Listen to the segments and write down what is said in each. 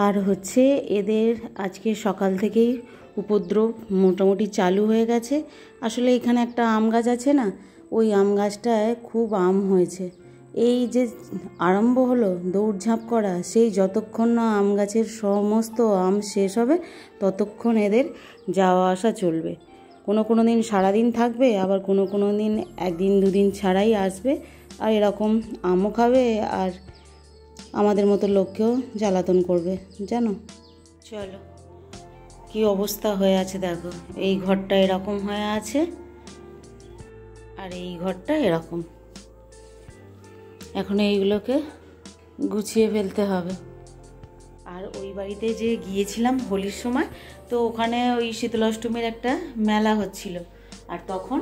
আর হচ্ছে এদের আজকে সকাল থেকেই উপদ্রব মোটামুটি চালু হয়ে গেছে। আসলে এখানে একটা আম গাছ আছে না, ওই আম গাছটায় খুব আম হয়েছে। এই যে আরম্ভ হলো দৌড়ঝাঁপ করা, সেই যতক্ষণ না আম গাছের সমস্ত আম শেষ হবে ততক্ষণ এদের যাওয়া আসা চলবে। কোনো দিন সারাদিন থাকবে, আবার কোনো দিন একদিন দুদিন ছাড়াই আসবে। আর এরকম আমও খাবে আর আমাদের মতো লোককেও জ্বালাতন করবে, জানো। চলো কি অবস্থা হয়ে আছে দেখো, এই ঘরটা এরকম হয়ে আছে আর এই ঘরটা এরকম। এখন এইগুলোকে গুছিয়ে ফেলতে হবে। আর ওই বাড়িতে যে গিয়েছিলাম হোলির সময়, তো ওখানে ওই শীতলাষ্টমীর একটা মেলা হচ্ছিল। আর তখন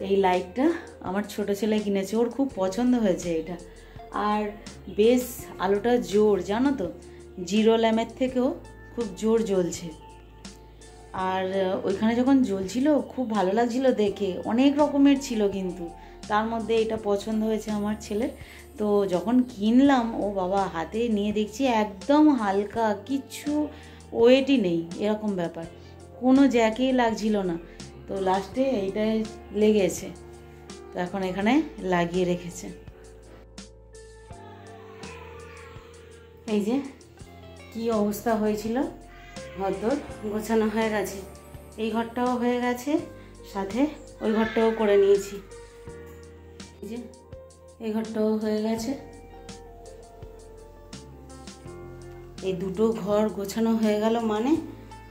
এই লাইটটা আমার ছোট ছেলে কিনেছে, ওর খুব পছন্দ হয়েছে এটা। আর বেশ আলোটা জোর, জানো তো, জিরো ল্যাম্পের থেকেও খুব জোর জ্বলছে। আর ওইখানে যখন জ্বলছিল খুব ভালো লাগছিল দেখে, অনেক রকমের ছিল, কিন্তু তার মধ্যে এটা পছন্দ হয়েছে আমার ছেলের। তো যখন কিনলাম, ও বাবা হাতে নিয়ে দেখছি একদম হালকা, কিচ্ছু ওয়েটই নেই, এরকম ব্যাপার, কোনো জ্যাকেই লাগছিল না। তো লাস্টে এইটাই লেগেছে, তো এখন এখানে লাগিয়ে রেখেছে। এই যে কি অবস্থা হয়েছিল, ঘরদোর গোছানো হয়ে গেছে, এই ঘরটাও হয়ে গেছে, সাথে ওই ঘরটাও করে নিয়েছি। এই যে এই ঘরটাও হয়ে গেছে, এই দুটো ঘর গোছানো হয়ে গেল মানে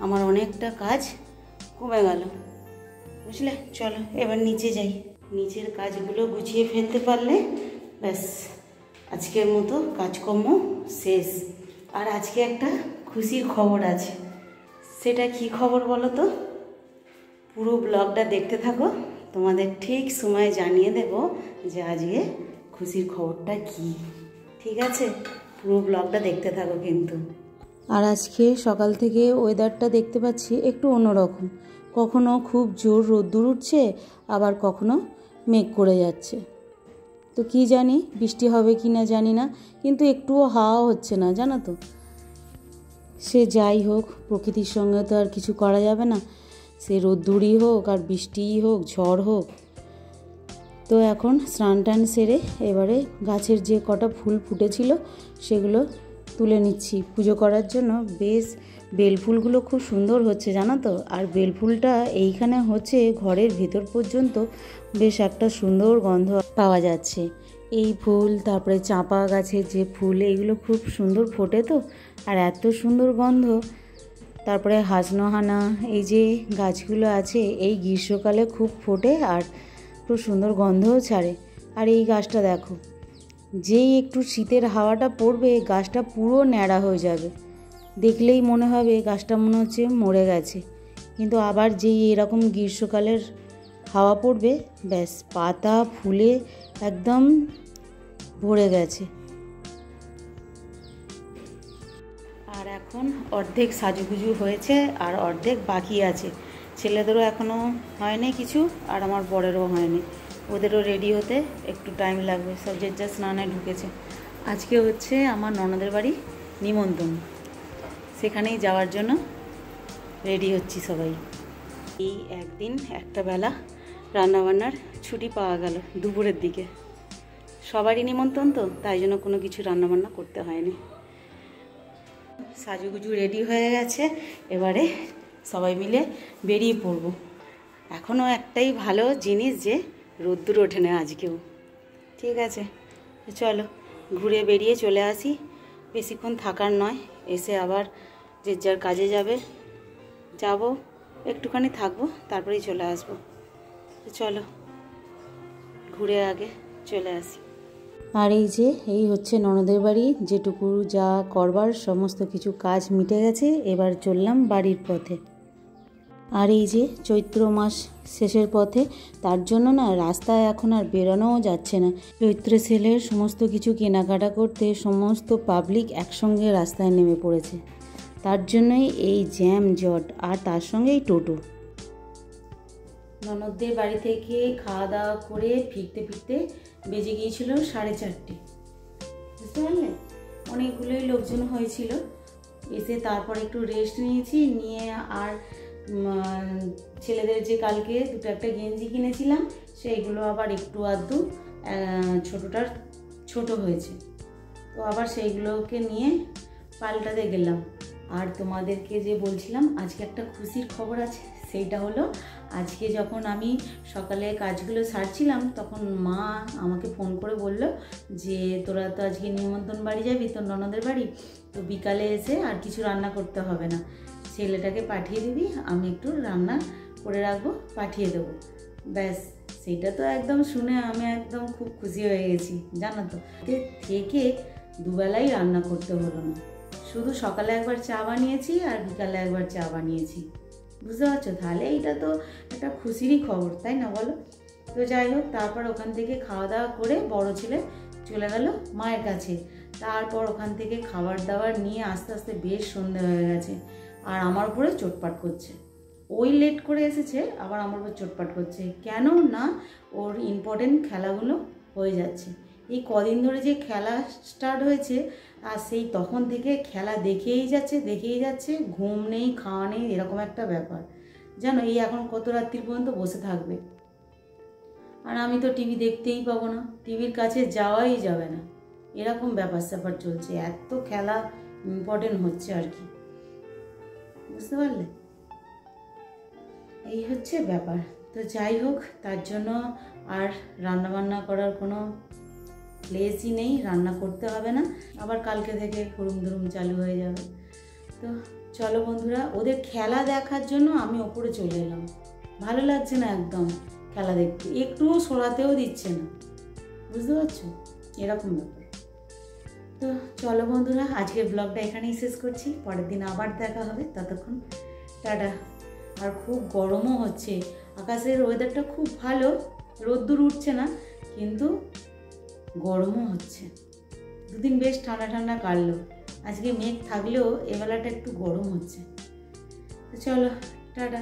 আমার অনেকটা কাজ কমে গেল, বুঝলে। চলো এবার নিচে যাই, নিচের কাজগুলো গুছিয়ে ফেলতে পারলে ব্যাস আজকের মতো কাজকর্ম শেষ। আর আজকে একটা খুশির খবর আছে, সেটা কি খবর বলো তো? পুরো ব্লগটা দেখতে থাকো, তোমাদের ঠিক সময় জানিয়ে দেব যে আজকে খুশির খবরটা কি। ঠিক আছে, পুরো ব্লগটা দেখতে থাকো কিন্তু। আর আজকে সকাল থেকে ওয়েদারটা দেখতে পাচ্ছি একটু অন্যরকম, কখনো খুব জোর রোদ্দুর উঠছে, আবার কখনো মেঘ করে যাচ্ছে। তো কি জানি বৃষ্টি হবে কি না জানি না, কিন্তু একটুও হাওয়া হচ্ছে না, জানো তো। সে যাই হোক, প্রকৃতির সঙ্গে তো আর কিছু করা যাবে না, সে রোদ্দুরই হোক আর বৃষ্টিই হোক, ঝড় হোক। তো এখন স্নান টান সেরে এবারে গাছের যে কটা ফুল ফুটেছিল সেগুলো তুলে নিচ্ছি পুজো করার জন্য। বেশ বেলফুলগুলো খুব সুন্দর হচ্ছে, জানো তো। আর বেলফুলটা এইখানে হচ্ছে ঘরের ভেতর পর্যন্ত বেশ একটা সুন্দর গন্ধ পাওয়া যাচ্ছে। এই ফুল, তারপরে চাঁপা গাছের যে ফুল, এইগুলো খুব সুন্দর ফোটে তো, আর এত সুন্দর গন্ধ। তারপরে হাসনোহানা, এই যে গাছগুলো আছে এই গ্রীষ্মকালে খুব ফোটে আর খুব সুন্দর গন্ধও ছাড়ে। আর এই গাছটা দেখো, যেই একটু শীতের হাওয়াটা পড়বে গাছটা পুরো ন্যাড়া হয়ে যাবে, দেখলেই মনে হবে গাছটা মনে হচ্ছে মরে গেছে। কিন্তু আবার যেই এরকম গ্রীষ্মকালের হাওয়া পড়বে, ব্যাস পাতা ফুলে একদম ভরে গেছে। আর এখন অর্ধেক সাজুগুজু হয়েছে আর অর্ধেক বাকি আছে। ছেলেদেরও এখনও হয়নি কিছু, আর আমার বরেরও হয়নি, ওদেরও রেডি হতে একটু টাইম লাগবে। সব যে যা স্নানে ঢুকেছে। আজকে হচ্ছে আমার ননদের বাড়ি নিমন্ত্রণ, সেখানেই যাওয়ার জন্য রেডি হচ্ছি সবাই। এই একদিন একটা বেলা রান্নাবান্নার ছুটি পাওয়া গেল দুপুরের দিকে। সবারই নিমন্ত্রণ তো, তাই জন্য কোনো কিছু রান্নাবান্না করতে হয়নি। সাজুগুজু রেডি হয়ে গেছে, এবারে সবাই মিলে বেরিয়ে পড়ব। এখনও একটাই ভালো জিনিস যে রোদ্দুর ওঠে না আজকেও। ঠিক আছে, চলো ঘুরে বেরিয়ে চলে আসি, বেশিক্ষণ থাকার নয়, এসে আবার যে যার কাজে যাব, একটুখানি থাকবো তারপরেই চলে আসবো। চলো ঘুরে আগে চলে আসি। আর এই যে এই হচ্ছে ননদের বাড়ি, যেটুকু যা করবার সমস্ত কিছু কাজ মিটে গেছে, এবার চললাম বাড়ির পথে। আর এই যে চৈত্র মাস শেষের পথে, তার জন্য না রাস্তায় এখন আর বেরোনোও যাচ্ছে না। চৈত্র সেলের সমস্ত কিছু কেনাকাটা করতে সমস্ত পাবলিক একসঙ্গে রাস্তায় নেমে পড়েছে, তার জন্যই এই জ্যাম জট, আর তার সঙ্গে এই টোটো। ননদদের বাড়ি থেকে খাওয়া দাওয়া করে ফিরতে ফিরতে বেজে গিয়েছিল 4:30, বুঝতে পারলে। অনেকগুলোই লোকজন হয়েছিল, এসে তারপর একটু রেস্ট নিয়েছি, নিয়ে আর ছেলেদের যে কালকে দুটো একটা গেঞ্জি কিনেছিলাম সেইগুলো আবার একটু আধটু ছোটোটার ছোট হয়েছে, তো আবার সেইগুলোকে নিয়ে পাল্টাতে গেলাম। আর তোমাদেরকে যে বলছিলাম আজকে একটা খুশির খবর আছে, সেইটা হলো আজকে যখন আমি সকালে কাজগুলো সারছিলাম তখন মা আমাকে ফোন করে বলল যে তোরা তো আজকে নিমন্ত্রণ বাড়ি যাবি তোর ননদের বাড়ি, তো বিকালে এসে আর কিছু রান্না করতে হবে না, ছেলেটাকে পাঠিয়ে দিবি, আমি একটু রান্না করে রাখবো, পাঠিয়ে দেবো। ব্যাস, সেটা তো একদম শুনে আমি একদম খুব খুশি হয়ে গেছি জানো তো। থেকে দুবেলাই রান্না করতে হলো না, শুধু সকালে একবার চা বানিয়েছি আর বিকালে একবার চা বানিয়েছি, বুঝতে পারছো? তাহলে এইটা তো একটা খুশিরই খবর, তাই না বলো? তো যাই হোক, তারপর ওখান থেকে খাওয়া দাওয়া করে বড় ছেলে চলে গেল মায়ের কাছে। তারপর ওখান থেকে খাবার দাবার নিয়ে আস্তে আস্তে বেশ সন্ধে হয়ে গেছে, আর আমার উপরে চোটপাট করছে। ওই লেট করে এসেছে, আবার আমার উপর চোটপাট করছে কেন না, ওর ইম্পর্টেন্ট খেলাগুলো হয়ে যাচ্ছে। এই কদিন ধরে যে খেলা স্টার্ট হয়েছে, আর সেই তখন থেকে খেলা দেখেই যাচ্ছে, ঘুম নেই খাওয়া নেই, এরকম একটা ব্যাপার জানো। এই এখন কত রাত্রি পর্যন্ত বসে থাকবে, আর আমি তো টিভি দেখতেই পাবো না, টিভির কাছে যাওয়াই যাবে না, এরকম ব্যাপার স্যাপার চলছে, এত খেলা ইম্পর্টেন্ট হচ্ছে আর কি, বুঝতে পারলে? এই হচ্ছে ব্যাপার। তো যাই হোক, তার জন্য আর রান্নাবান্না করার কোনো প্লেসই নেই, রান্না করতে হবে না, আবার কালকে থেকে হুড়ুম ধুরুম চালু হয়ে যাবে। তো চলো বন্ধুরা, ওদের খেলা দেখার জন্য আমি ওপরে চলে এলাম, ভালো লাগছে না একদম খেলা দেখতে, একটুও সরাতেও দিচ্ছে না, বুঝতে পারছো? এরকম ব্যাপার। তো চলো বন্ধুরা, আজকের ব্লগটা এখানেই শেষ করছি, পরের দিন আবার দেখা হবে, ততক্ষণ টাটা। আর খুব গরমও হচ্ছে, আকাশের ওয়েদারটা খুব ভালো, রোদ্দুর উঠছে না কিন্তু গরমও হচ্ছে, দুদিন বেশ ঠান্ডা ঠান্ডা কাটলো, আজকে মেঘ থাকলেও এবেলাটা একটু গরম হচ্ছে। তো চলো টাটা।